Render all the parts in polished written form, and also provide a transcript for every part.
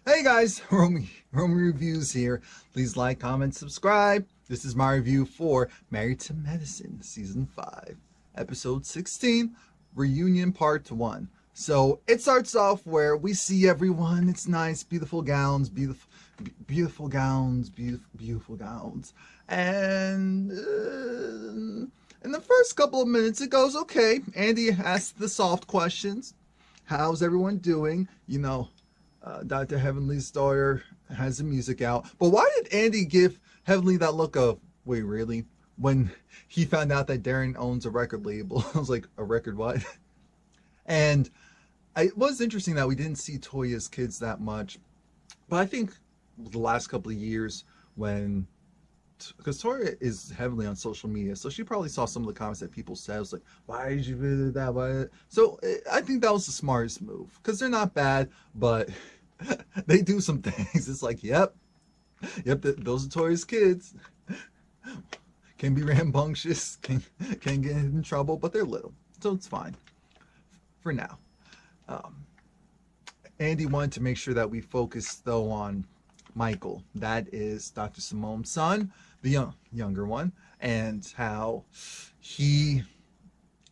Hey guys, Romie Reviews here. Please like, comment, subscribe. This is my review for Married to Medicine, Season 5, Episode 16, Reunion Part 1. So it starts off where we see everyone. It's nice, beautiful gowns, beautiful gowns. And in the first couple of minutes, it goes okay. Andy asks the soft questions. How's everyone doing? You know, Dr. Heavenly's daughter has the music out. But why did Andy give Heavenly that look of, wait, really? When he found out that Darren owns a record label. I was like, a record what? And it was interesting that we didn't see Toya's kids that much. But I think the last couple of years when, because Toya is heavily on social media, so she probably saw some of the comments that people said. It was like, why did you do that? Why? So I think that was the smartest move, because they're not bad, but they do some things. It's like, yep, those are Toya's kids. Can be rambunctious, can get in trouble, but they're little, so it's fine for now. Andy wanted to make sure that we focus though on Michael. That is Dr. Simone's son, the younger one, and how he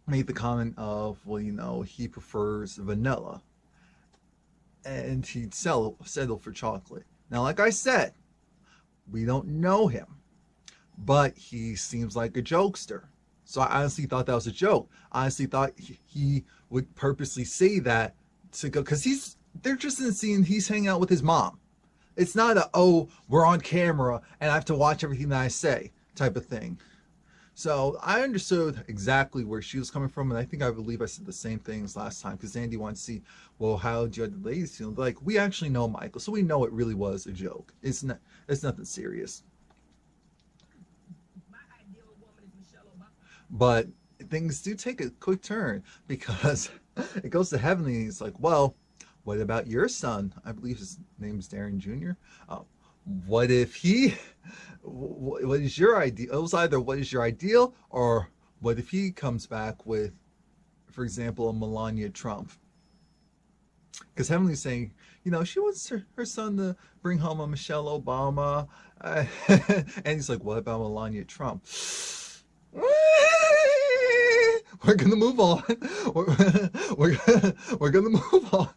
made the comment of, well, you know, he prefers vanilla and he'd settle for chocolate. Now, like I said, we don't know him, but he seems like a jokester. So I honestly thought that was a joke. I honestly thought he would purposely say that to go, because they're just in the scene, he's hanging out with his mom. It's not a, oh, we're on camera and I have to watch everything that I say type of thing. So I understood exactly where she was coming from, and I believe I said the same things last time, because Andy wanted to see, well, how do you the ladies feel? Like, we actually know Michael, so we know it really was a joke. It's nothing serious. But things do take a quick turn, because it goes to Heavenly and he's like, well, what about your son? I believe his name's Darren Jr. What if what is your ideal? It was either what is your ideal, or what if he comes back with, for example, a Melania Trump? Because Heavenly's saying, you know, she wants her son to bring home a Michelle Obama. And he's like, what about Melania Trump? We're going to move on. We're going to move on.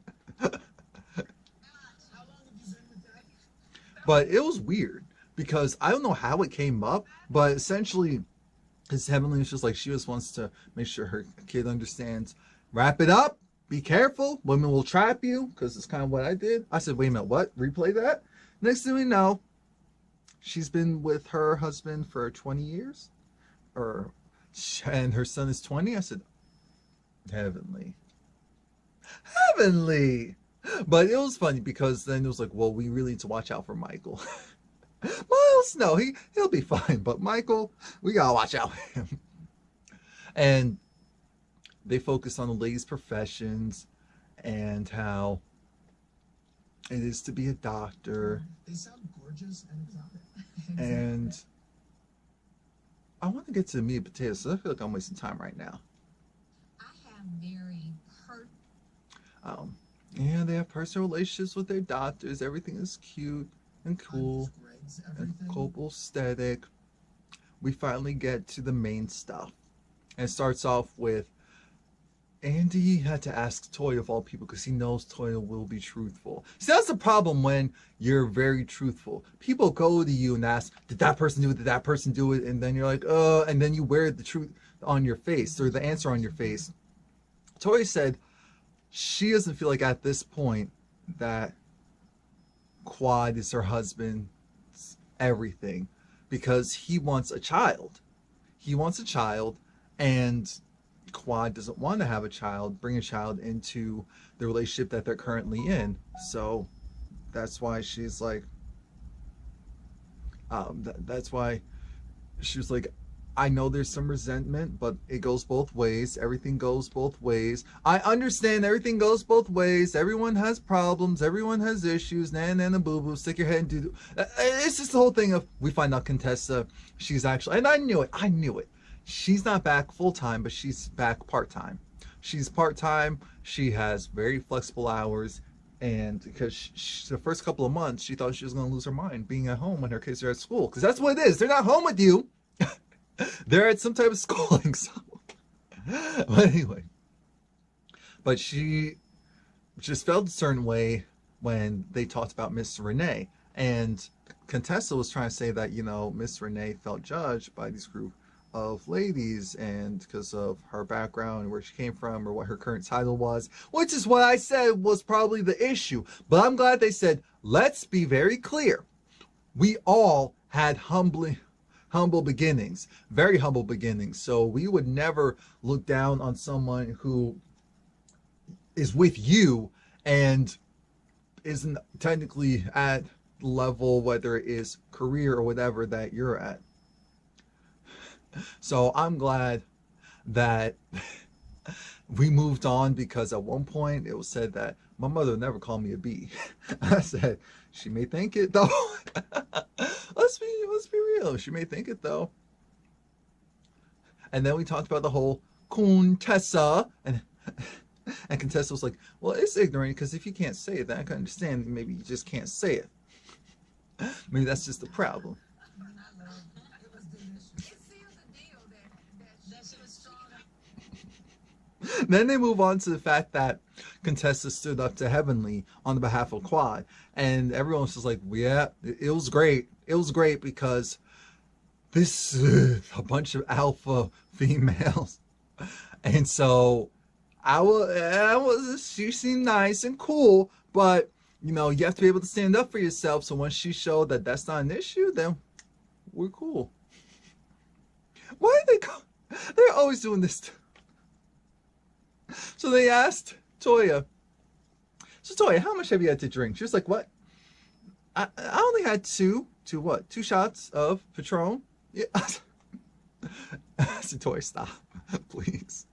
But it was weird, because I don't know how it came up, but essentially his Heavenly is just like, she just wants to make sure her kid understands, wrap it up, be careful, women will trap you, because it's kind of what I did. I said, wait a minute, what? Replay that? Next thing we know, she's been with her husband for 20 years, and her son is 20. I said, Heavenly. But it was funny, because then it was like, well, we really need to watch out for Michael. Miles, no, he'll be fine, but Michael, we gotta watch out for him. And they focus on the ladies' professions and how it is to be a doctor. They sound gorgeous and exotic. And I want to get to the meat and potatoes, so I feel like I'm wasting time right now. I have very yeah, they have personal relationships with their doctors. Everything is cute and cool and copacetic. We finally get to the main stuff. And it starts off with Andy had to ask Toya of all people, because he knows Toya will be truthful. See, that's the problem when you're very truthful. People go to you and ask, did that person do it? Did that person do it? And then you're like, and then you wear the truth on your face, or the answer on your face. Toya said she doesn't feel like at this point that Quad is her husband's everything, because he wants a child. He wants a child, and Quad doesn't want to have a child, bring a child into the relationship that they're currently in. So that's why she's like, that's why she was like, I know there's some resentment, but it goes both ways. Everything goes both ways. I understand everything goes both ways. Everyone has problems. Everyone has issues. Nana boo boo. Stick your head and do. It's just the whole thing of, we find out Contessa, she's actually, and I knew it. She's not back full time, but she's back part time. She's part time. She has very flexible hours. And because the first couple of months, she thought she was going to lose her mind being at home when her kids are at school. Because that's what it is. They're not home with you. They're at some type of schooling. So. But anyway. But she just felt a certain way when they talked about Miss Renee. And Contessa was trying to say that, you know, Miss Renee felt judged by this group of ladies and because of her background and where she came from or what her current title was, which is what I said was probably the issue. But I'm glad they said, let's be very clear. We all had humble beginnings, very humble beginnings. So we would never look down on someone who is with you and isn't technically at the level, whether it is career or whatever that you're at. So I'm glad that we moved on, because at one point it was said that my mother would never call me a B. I said, she may think it though. let's be real. She may think it though. And then we talked about the whole Contessa, and Contessa was like, well, it's ignorant, because if you can't say it, then I can understand. Maybe you just can't say it. Maybe that's just the problem. Then they move on to the fact that Contessa stood up to Heavenly on the behalf of Quad, and everyone was just like, yeah, it was great. It was great because this a bunch of alpha females, and so she seemed nice and cool, but you know, you have to be able to stand up for yourself. So once she showed that that's not an issue, then we're cool. Why did they go? They're always doing this. So they asked Toya, so Toya, how much have you had to drink? She was like, what? I only had two shots of Patron. Yeah. So Toya, stop, please.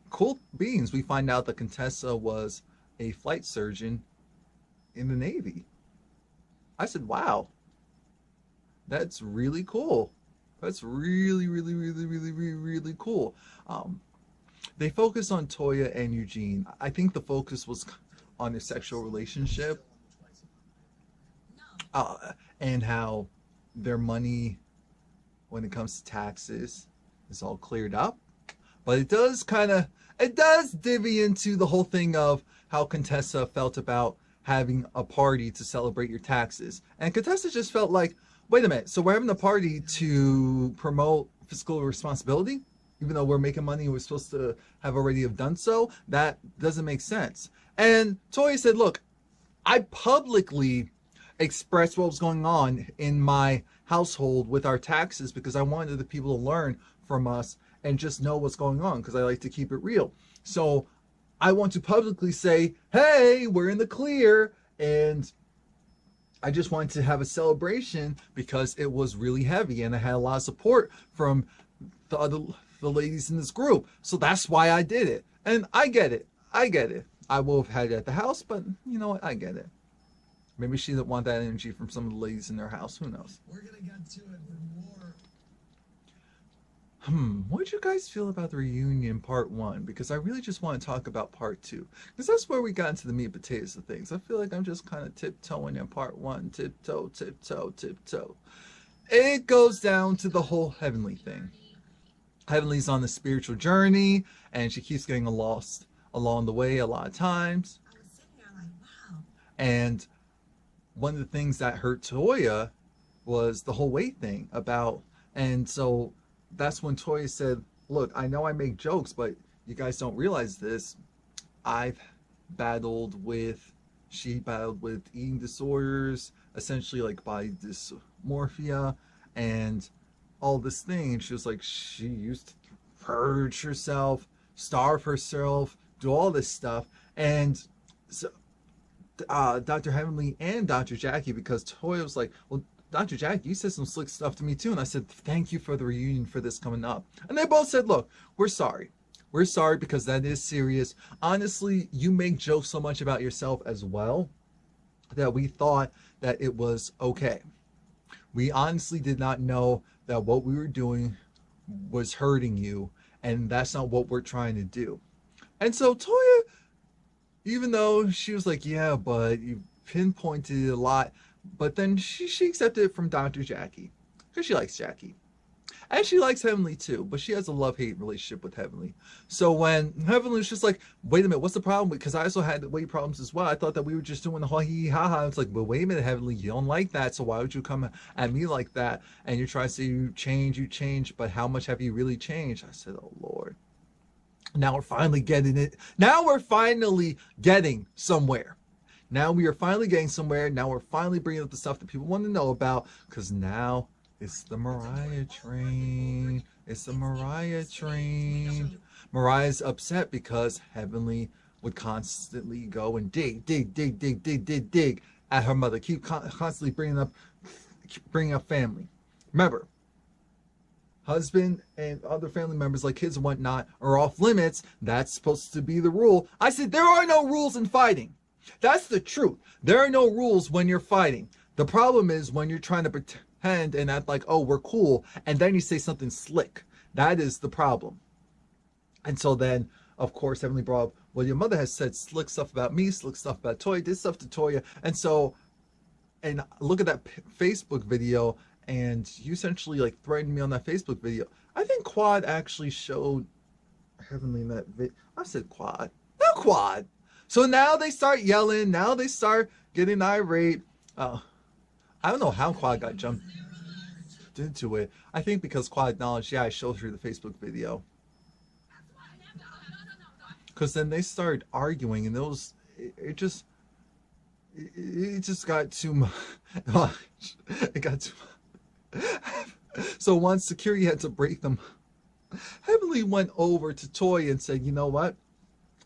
Cool beans. We find out that Contessa was a flight surgeon in the Navy. I said, wow, that's really cool. That's really, really, really, really, really, really cool. They focused on Toya and Eugene. I think the focus was on their sexual relationship, and how their money, when it comes to taxes, is all cleared up. But it does divvy into the whole thing of how Contessa felt about having a party to celebrate your taxes. And Contessa just felt like, wait a minute, so we're having a party to promote fiscal responsibility? Even though we're making money, we're supposed to have already have done so? That doesn't make sense. And Toya said, look, I publicly expressed what was going on in my household with our taxes because I wanted the people to learn from us and just know what's going on, because I like to keep it real. So I want to publicly say, hey, we're in the clear. And I just wanted to have a celebration because it was really heavy and I had a lot of support from the ladies in this group. So that's why I did it. And I get it. I will have had it at the house, but you know what? I get it. Maybe she didn't want that energy from some of the ladies in their house. Who knows? We're gonna get to it for more. What did you guys feel about the reunion part 1? Because I really just want to talk about part 2. Because that's where we got into the meat and potatoes of things. I feel like I'm just kind of tiptoeing in part 1. Tiptoe, tiptoe, tiptoe. It goes down to the whole Heavenly thing. Heavenly's on the spiritual journey, and she keeps getting lost along the way a lot of times. I was sitting there like, wow. And one of the things that hurt Toya was the whole weight thing and so that's when Toya said, look, I know I make jokes, but you guys don't realize this. She battled with eating disorders, essentially like body dysmorphia and all this thing. And she was like, she used to purge herself, starve herself, do all this stuff. And so Dr. Heavenly and Dr. Jackie, because Toya was like, well, Dr. Jackie, you said some slick stuff to me too. And I said, thank you for the reunion for this coming up. And they both said, look, we're sorry. We're sorry because that is serious. Honestly, you make jokes so much about yourself as well that we thought that it was okay. We honestly did not know that what we were doing was hurting you, and that's not what we're trying to do. And so Toya, even though she was like, yeah, but you pinpointed it a lot. But then she accepted it from Dr. Jackie because she likes Jackie. And she likes Heavenly too, but she has a love-hate relationship with Heavenly. So when Heavenly was just like, wait a minute, what's the problem? Because I also had weight problems as well. I thought that we were just doing the hee ha ha. It's like, but wait a minute, Heavenly, you don't like that, so why would you come at me like that? And you're trying to say you change, but how much have you really changed? I said, oh Lord. Now we're finally getting it. Now we're finally getting somewhere. Now we are finally getting somewhere. Now we're finally bringing up the stuff that people want to know about, because now it's the Mariah train. It's the Mariah train. Mariah's upset because Heavenly would constantly go and dig at her mother. Keep constantly bringing up family. Remember, husband and other family members like kids and whatnot are off limits. That's supposed to be the rule. I said there are no rules in fighting. That's the truth. There are no rules when you're fighting. The problem is when you're trying to pretend and act like, oh, we're cool, and then you say something slick. That is the problem. And so then, of course, Heavenly brought up, well, your mother has said slick stuff about me, slick stuff about Toya, did stuff to Toya. And so, and look at that Facebook video, and you essentially like threatened me on that Facebook video. I think Quad actually showed Heavenly in that video. I said Quad, not Quad. So now they start yelling. Now they start getting irate. I don't know how Quad got jumped into it. I think because Quad acknowledged, yeah, I showed her the Facebook video. Because then they started arguing, and it just got too much. It got too much. So once security had to break them, Heavenly went over to Toy and said, you know what?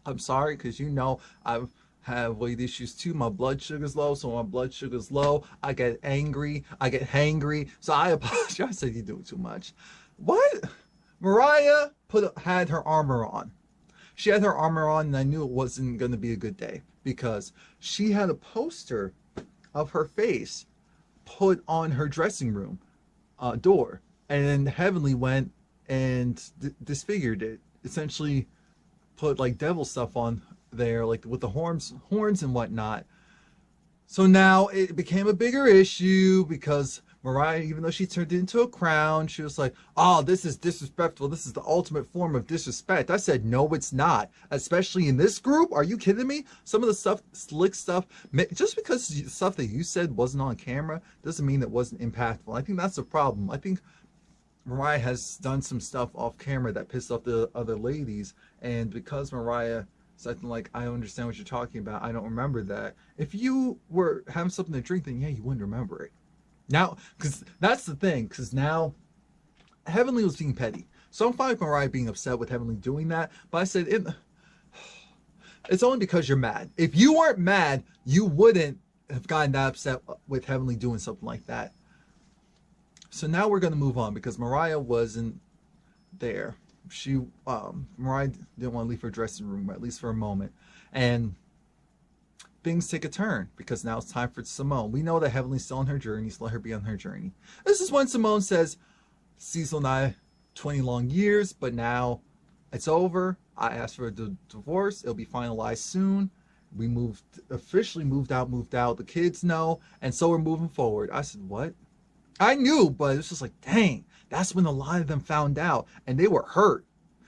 I'm sorry, because you know I have weight issues too. My blood sugar's low, so when my blood sugar's low, I get angry, I get hangry. So I apologize. I said you're doing too much. What? Mariah had her armor on. She had her armor on, and I knew it wasn't going to be a good day because she had a poster of her face put on her dressing room door, and then Heavenly went and disfigured it. Essentially, put like devil stuff on there, like with the horns and whatnot. So now it became a bigger issue because Mariah, even though she turned it into a crown, she was like, oh, this is disrespectful. This is the ultimate form of disrespect. I said, no, it's not. Especially in this group. Are you kidding me? Some of the stuff, slick stuff, just because the stuff that you said wasn't on camera doesn't mean it wasn't impactful. I think that's the problem. I think Mariah has done some stuff off camera that pissed off the other ladies, and because Mariah said like, I don't understand what you're talking about, I don't remember that. If you were having something to drink, then yeah, you wouldn't remember it. Now, because that's the thing, because now Heavenly was being petty. So I'm fine with Mariah being upset with Heavenly doing that, but I said it's only because you're mad. If you weren't mad, you wouldn't have gotten that upset with Heavenly doing something like that. So now we're going to move on because Mariah wasn't there. Mariah didn't want to leave her dressing room, at least for a moment. And things take a turn because now it's time for Simone. We know that Heavenly's still on her journey, so let her be on her journey. This is when Simone says, Cecil and I, 20 long years, but now it's over. I asked for a divorce. It'll be finalized soon. We officially moved out. The kids know, and so we're moving forward. I said, what? I knew, but it was just like, dang, that's when a lot of them found out, and they were hurt.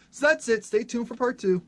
So that's it. Stay tuned for part 2.